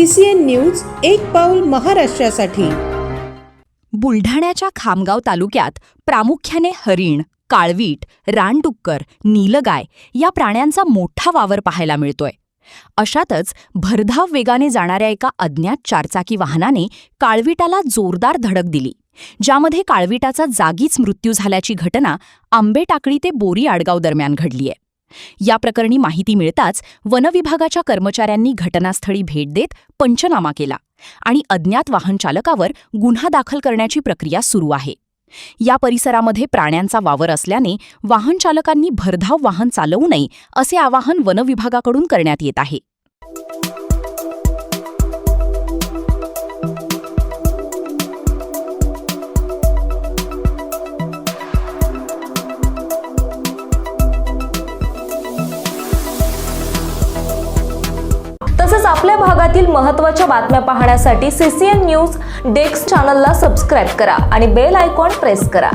CCN news एक पाऊल महाराष्ट्रासाठी। बुलढाण्याच्या खामगाव तालुक्यात प्रामुख्याने हरिण, काळवीट, रानडुक्कर, नीलगाय या प्राण्यांचा मोठा वावर पाहायला मिळतोय। अशातच भरधाव वेगाने जाणाऱ्या एका अज्ञात चारचाकी वाहनाने काळवीटाला जोरदार धडक दिली, ज्यामध्ये काळवीटाचा जागीच मृत्यू झाल्याची घटना आंबेटाकळी ते बोरी आडगाव दरम्यान घडलीय। या प्रकरणी माहिती मिळताच वनविभागाच्या कर्मचाऱ्यांनी घटनास्थळी भेट देत पंचनामा केला आणि अज्ञात वाहन चालकावर गुन्हा दाखल करण्याची प्रक्रिया सुरू आहे। या परिसरामध्ये प्राण्यांचा वावर असल्याने वाहन चालकांनी भरधाव वाहन चालवू नये असे आवाहन वनविभागाकडून करण्यात येत आहे। तसेच आपल्या भागातील महत्त्वाच्या बातम्या पाहण्यासाठी CCN न्यूज डेस्क चॅनलला सबस्क्राइब करा आणि बेल आयकॉन प्रेस करा।